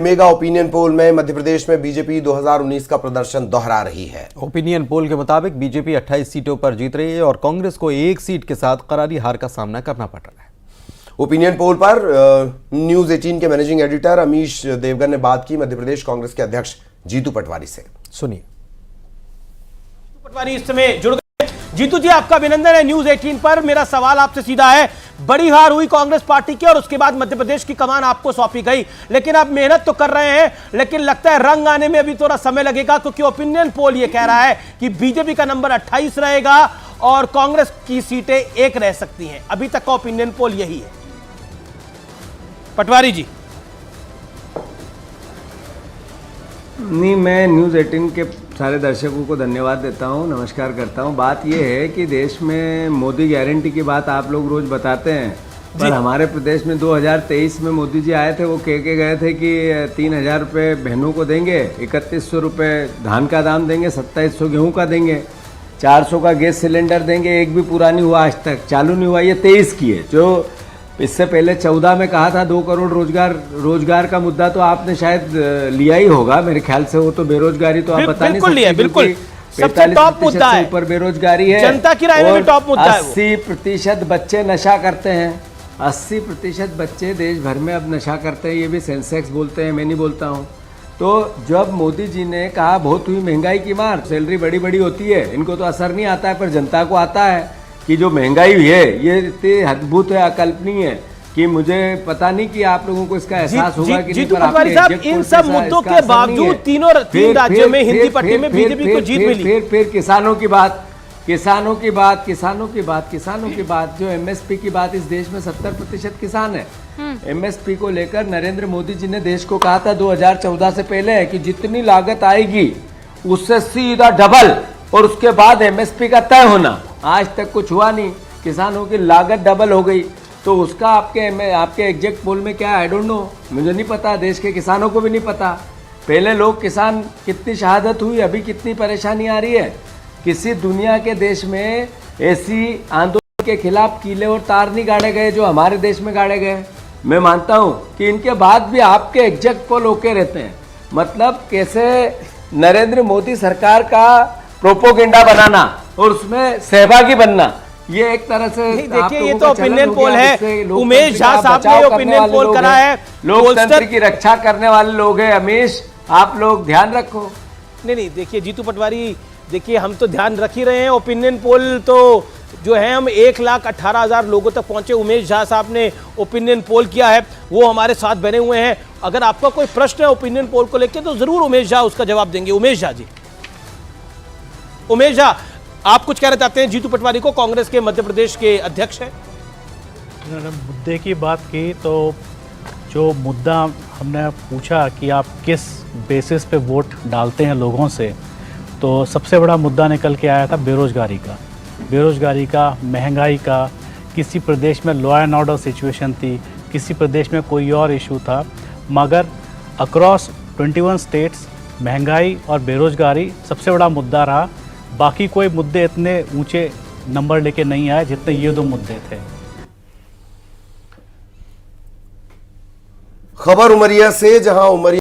Mega opinion poll में मध्य प्रदेश में BJP 2019 का प्रदर्शन दोहरा रही है। ओपिनियन पोल के मुताबिक बीजेपी 28 सीटों पर जीत रही है और कांग्रेस को एक सीट के साथ करारी हार का सामना करना पड़ रहा है। ओपिनियन पोल पर न्यूज 18 के मैनेजिंग एडिटर अमीश देवगन ने बात की मध्य प्रदेश कांग्रेस के अध्यक्ष जीतू पटवारी से। सुनिए। पटवारी इस समय जुड़ गए। जीतू जी, आपका अभिनंदन है न्यूज 18 पर। मेरा सवाल आपसे सीधा है, बड़ी हार हुई कांग्रेस पार्टी की और उसके बाद मध्य प्रदेश की कमान आपको सौंपी गई, लेकिन आप मेहनत तो कर रहे हैं, लेकिन लगता है रंग आने में अभी थोड़ा समय लगेगा, क्योंकि ओपिनियन पोल ये कह रहा है कि बीजेपी का नंबर 28 रहेगा और कांग्रेस की सीटें 1 रह सकती हैं। अभी तक का ओपिनियन पोल यही है। पटवारी जी। नहीं, मैं न्यूज़ 18 के सारे दर्शकों को धन्यवाद देता हूं, नमस्कार करता हूं। बात यह है कि देश में मोदी गारंटी की बात आप लोग रोज बताते हैं, पर हमारे प्रदेश में 2023 में मोदी जी आए थे, वो कह के गए थे कि 3000 रुपये बहनों को देंगे, 3100 रुपये धान का दाम देंगे, 2700 गेहूँ का देंगे, 400 का गैस सिलेंडर देंगे। एक भी पूरा नहीं हुआ, आज तक चालू नहीं हुआ। ये 23 की है। जो इससे पहले 14 में कहा था 2 करोड़ रोजगार का मुद्दा तो आपने शायद लिया ही होगा मेरे ख्याल से। वो तो बेरोजगारी तो आप बता नहीं सकते, बिल्कुल सबसे टॉप मुद्दा है, ऊपर बेरोजगारी है, जनता की राय में भी टॉप मुद्दा है। 80% बच्चे नशा करते हैं, 80% बच्चे देश भर में अब नशा करते हैं। ये भी सेंसेक्स बोलते हैं, मैं नहीं बोलता हूँ। तो जब मोदी जी ने कहा बहुत हुई महंगाई की मार, सैलरी बड़ी बड़ी होती है, इनको तो असर नहीं आता है, पर जनता को आता है कि जो महंगाई है ये इतनी अद्भुत है, अकल्पनीय है कि मुझे पता नहीं कि आप लोगों को इसका एहसास होगा कि जीतू पटवारी साहब, इन सब मुद्दों के बावजूद तीन राज्यों में हिंदी पट्टी में बीजेपी को जीत मिली। फिर किसानों की बात, जो एमएसपी की बात, इस देश में 70% किसान है। एमएसपी को लेकर नरेंद्र मोदी जी ने देश को कहा था 2014 से पहले कि जितनी लागत आएगी उससे सीधा डबल और उसके बाद एमएसपी का तय होना। आज तक कुछ हुआ नहीं, किसानों की लागत डबल हो गई। तो उसका आपके एग्जैक्ट पोल में क्या, आई डोंट नो, मुझे नहीं पता, देश के किसानों को भी नहीं पता। पहले लोग किसान कितनी शहादत हुई, अभी कितनी परेशानी आ रही है। किसी दुनिया के देश में ऐसी आंदोलन के खिलाफ कीले और तार नहीं गाड़े गए जो हमारे देश में गाड़े गए। मैं मानता हूँ कि इनके बाद भी आपके एग्जैक्ट पोल होके रहते हैं। मतलब कैसे नरेंद्र मोदी सरकार का प्रोपोगेंडा बनाना और उसमें सहभागी बनना, ये एक तरह से देखिए, ये तो ओपिनियन पोल है। उमेश झा साहब ने ओपिनियन पोल करा है, लोकतंत्र की रक्षा करने वाले लोग हैं। अमीश, आप लोग ध्यान रखो। नहीं, देखिए जीतू पटवारी, देखिए हम तो ध्यान रख ही रहे हैं। ओपिनियन पोल तो जो है हम 1,18,000 लोगों तक पहुंचे। उमेश झा साहब ने ओपिनियन पोल किया है, वो हमारे साथ बने हुए हैं। अगर आपका कोई प्रश्न है ओपिनियन पोल को लेकर तो जरूर उमेश झा उसका जवाब देंगे। उमेश झा जी। उमेश झा, आप कुछ कहना चाहते हैं? जीतू पटवारी को कांग्रेस के मध्य प्रदेश के अध्यक्ष हैं। उन्होंने मुद्दे की बात की, तो जो मुद्दा हमने पूछा कि आप किस बेसिस पे वोट डालते हैं लोगों से, तो सबसे बड़ा मुद्दा निकल के आया था बेरोजगारी का, महंगाई का। किसी प्रदेश में लॉ एंड ऑर्डर सिचुएशन थी, किसी प्रदेश में कोई और इशू था, मगर अक्रॉस 21 स्टेट्स महंगाई और बेरोजगारी सबसे बड़ा मुद्दा रहा। बाकी कोई मुद्दे इतने ऊंचे नंबर लेके नहीं आए जितने ये 2 मुद्दे थे। खबर उमरिया से, जहां उमरिया